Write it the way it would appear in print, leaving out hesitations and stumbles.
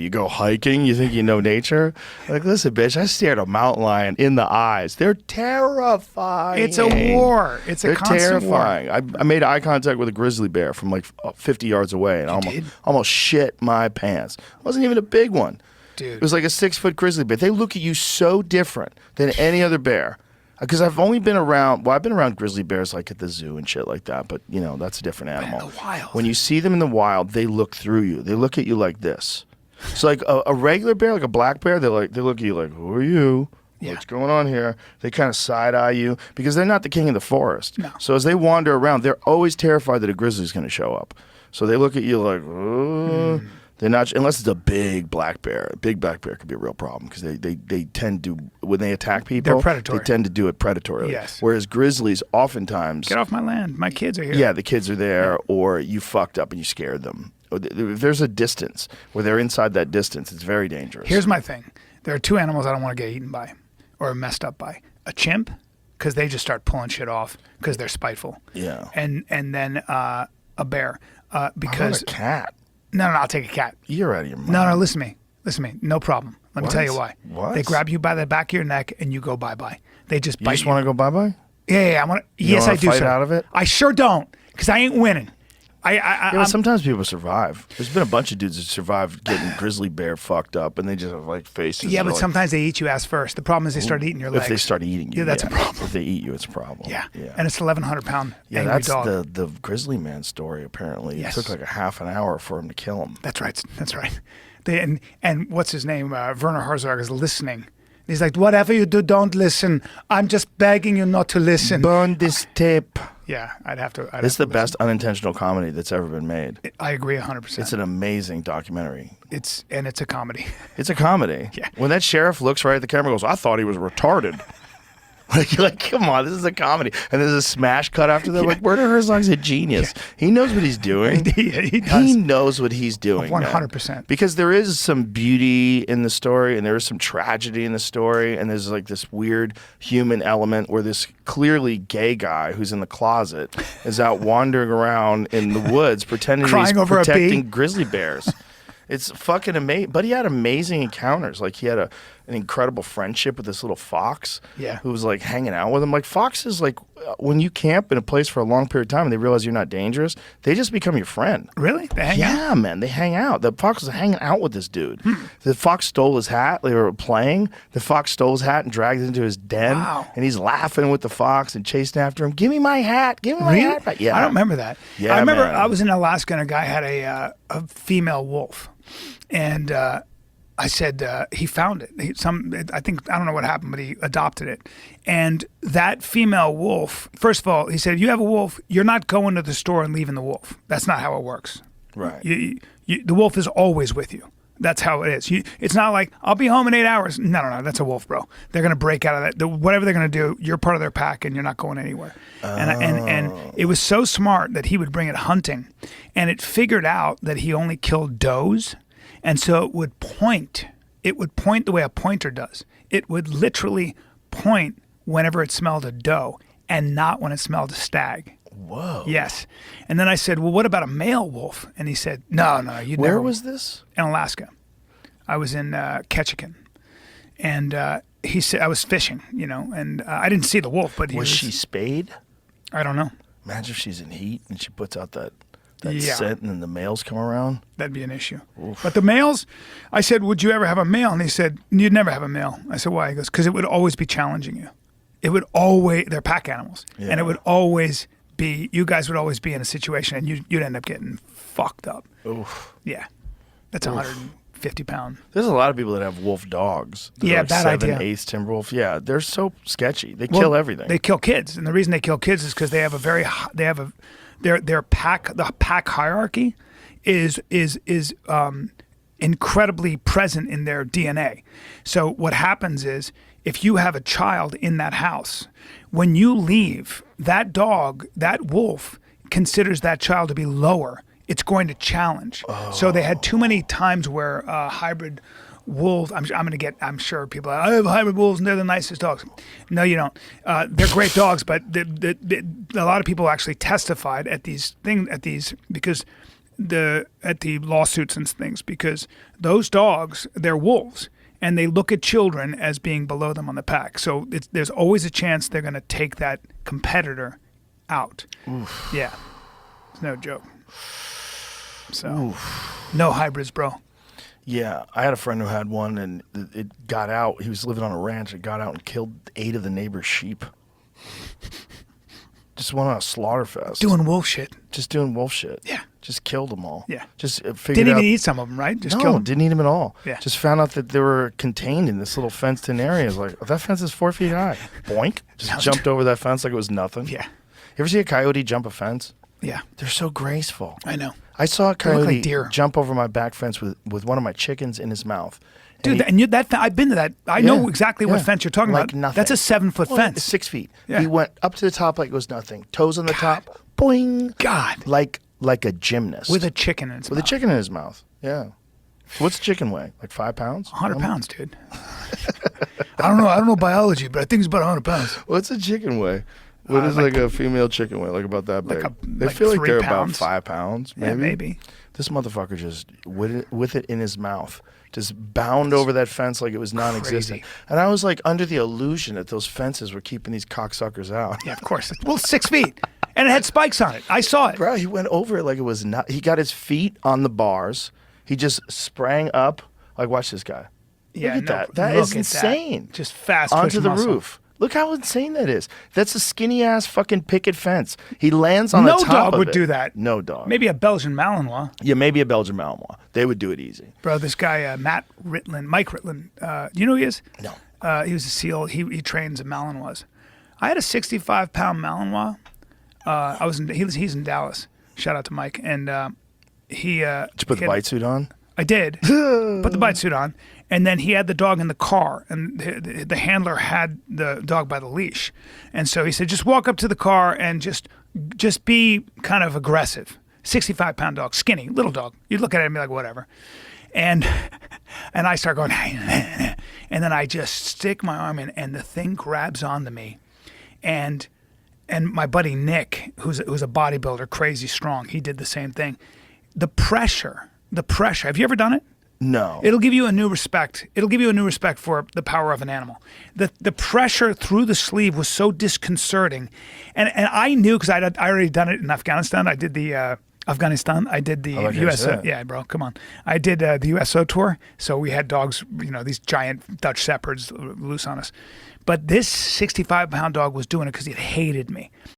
You go hiking, you think you know nature? Like, listen, bitch, I stared a mountain lion in the eyes. They're terrifying. It's a war. It's a constant terrifying. war. I made eye contact with a grizzly bear from like 50 yards away, and almost shit my pants. It wasn't even a big one. Dude. It was like a 6-foot grizzly bear. They look at you so different than any other bear. Because I've only been around, I've been around grizzly bears like at the zoo and shit like that, but you know, that's a different animal. In the wild. When you see them in the wild, they look through you. They look at you like this. So like a regular bear, like a black bear, they look at you like, who are you? Yeah. What's going on here? They kind of side eye you because they're not the king of the forest. No. So as they wander around, they're always terrified that a grizzly's going to show up. So they look at you like, oh. They're not, unless it's a big black bear. A big black bear could be a real problem because they tend to, when they attack people, they're predatory. They tend to do it predatorily. Yes. Whereas grizzlies oftentimes, get off my land. My kids are here. yeah, the kids are there, or you fucked up and you scared them. If there's a distance where they're inside that distance, it's very dangerous. Here's my thing. There are two animals I don't want to get eaten by or messed up by. A chimp, because they just start pulling shit off because they're spiteful. Yeah. And then a bear. Because a cat. No, I'll take a cat. You're out of your mind. No, listen to me. No problem. Let me tell you why. What? They grab you by the back of your neck and you go bye-bye. They just You bite just want to go bye-bye? Yeah, I want to. Yes, I do. Fight sir. out of it? I sure don't, because I ain't winning. But sometimes people survive. There's been a bunch of dudes that survived getting grizzly bear fucked up, and they just have like faces. Yeah, but like, sometimes they eat you ass first. The problem is they start eating your legs. If they start eating you, yeah, that's a problem. If they eat you, it's a problem. Yeah, and it's 1,100-pound angry that's dog. the grizzly man story. Apparently, Yes. It took like a half an hour for him to kill him. That's right. And what's his name? Werner Herzog is listening. He's like, whatever you do, don't listen. I'm just begging you not to listen. Burn this tape. Yeah, I'd have to. It's the best unintentional comedy that's ever been made. I agree 100%. It's an amazing documentary. It's a comedy. It's a comedy. Yeah. When that sheriff looks right at the camera and goes, I thought he was retarded. like, come on, this is a comedy. And there's a smash cut after that. Yeah. Like, Werner Herzog's a genius. Yeah. He knows what he's doing. he does. He knows what he's doing. 100%. Because there is some beauty in the story, and there is some tragedy in the story, and there's like this weird human element where this clearly gay guy who's in the closet is out wandering around in the woods pretending he's protecting grizzly bears. It's fucking amazing. But he had amazing encounters. Like, he had an incredible friendship with this little fox who was, like, hanging out with him. Like, foxes, like, when you camp in a place for a long period of time and they realize you're not dangerous, they just become your friend. Really? They hang out? Yeah, man. They hang out. The fox was hanging out with this dude. The fox stole his hat. They were playing. The fox stole his hat and dragged it into his den. Wow. And he's laughing with the fox and chasing after him. Give me my hat. Give me my hat back. Yeah. I don't remember that. Yeah, I remember man. I was in Alaska and a guy had a female wolf. And I said he found it. I don't know what happened, but he adopted it. And that female wolf, first of all, he said, you have a wolf, you're not going to the store and leaving the wolf. That's not how it works. Right. The wolf is always with you. That's how it is. It's not like, I'll be home in 8 hours. No. That's a wolf, bro. They're going to break out of that. Whatever they're going to do, you're part of their pack and you're not going anywhere. And it was so smart that he would bring it hunting. And it figured out that he only killed does. And so it would point the way a pointer does. It would literally point whenever it smelled a doe and not when it smelled a stag. Whoa. Yes. And then I said, well, what about a male wolf? And he said, no, you'd never. Where was this? In Alaska. I was in Ketchikan. And he said, I was fishing, and I didn't see the wolf, but was she spayed? I don't know. Imagine if she's in heat and she puts out that Yeah. scent and then the males come around. That'd be an issue. Oof. But the males, I said, would you ever have a male? And he said, you'd never have a male. I said, why? He goes, because it would always be challenging you. It would always, they're pack animals. Yeah. And it would always be, you guys would always be in a situation and you'd end up getting fucked up. Oof. Yeah. That's 150 pound. There's a lot of people that have wolf dogs. Yeah, like bad idea. 7/8 Timberwolf. Yeah, they're so sketchy. They kill everything. They kill kids. And the reason they kill kids is because they have their pack, the pack hierarchy is incredibly present in their DNA. So what happens is, if you have a child in that house, when you leave, that dog, that wolf, considers that child to be lower. It's going to challenge. So they had too many times where hybrid wolves, I'm sure people are, I have hybrid wolves and they're the nicest dogs. No, you don't. They're great dogs, but a lot of people actually testified at these because at the lawsuits and things, because those dogs, they're wolves, and they look at children as being below them on the pack. So there's always a chance they're going to take that competitor out. Oof. Yeah, it's no joke. So no hybrids, bro. Yeah, I had a friend who had one, and it got out. He was living on a ranch. It got out and killed 8 of the neighbor's sheep. Just went on a slaughter fest. Doing wolf shit. Just doing wolf shit. Yeah. Just killed them all. Yeah. Just figured Didn't out. even eat some of them, right? Just No, killed them. didn't eat them at all. Yeah. Just found out that they were contained in this little fenced-in area. It's like, that fence is 4 feet high. Boink. Just jumped over that fence like it was nothing. Yeah. You ever see a coyote jump a fence? Yeah. They're so graceful. I know. I saw a look coyote like deer. jump over my back fence with one of my chickens in his mouth. Dude, I've been to that. I know exactly what fence you're talking like about. Nothing. That's a 7-foot fence. 6 feet. Yeah. He went up to the top like it was nothing. Toes on the top. Boing. God. Like a gymnast. With a chicken in its mouth. With a chicken in his mouth. Yeah. What's chicken weigh? Like 5 pounds? 100 pounds, dude. I don't know biology, but I think it's about 100 pounds. What's a chicken weigh? What is like a female chicken weigh? Like about that big? They like feel like 3 they're pounds. about 5 pounds, maybe. Yeah, maybe. This motherfucker just with it in his mouth, just bound over that fence like it was non-existent. Crazy. And I was like under the illusion that those fences were keeping these cocksuckers out. Yeah, of course. Well, 6 feet. And it had spikes on it. I saw it. Bro, he went over it like it was not. He got his feet on the bars. He just sprang up. Like, watch this guy. Yeah, Look at no, that. That look is at insane. that. Just fast onto twitch the muscle. roof. Look how insane that is. That's a skinny ass fucking picket fence. He lands on No the top dog of would it. do that. No dog. Maybe a Belgian Malinois. Yeah, maybe a Belgian Malinois. They would do it easy. Bro, this guy, Mike Ritlin, you know who he is? No. He was a SEAL. He trains in Malinois. I had a 65-pound Malinois. He's in Dallas. Shout out to Mike. And he... Did you put the bite suit on? I did. Put the bite suit on. And then he had the dog in the car, and the handler had the dog by the leash. And so he said, just walk up to the car and just be kind of aggressive. 65-pound dog, skinny, little dog. You'd look at it and be like, whatever. And I start going, and then I just stick my arm in, and the thing grabs onto me. And my buddy Nick, who's a bodybuilder, crazy strong, he did the same thing. The pressure. Have you ever done it? No. It'll give you a new respect. It'll give you a new respect for the power of an animal. The pressure through the sleeve was so disconcerting, and I knew because I already done it in Afghanistan. I did the I did the USO. Yeah, bro, come on. I did the USO tour, so we had dogs, these giant Dutch Shepherds loose on us. But this 65-pound dog was doing it because it hated me.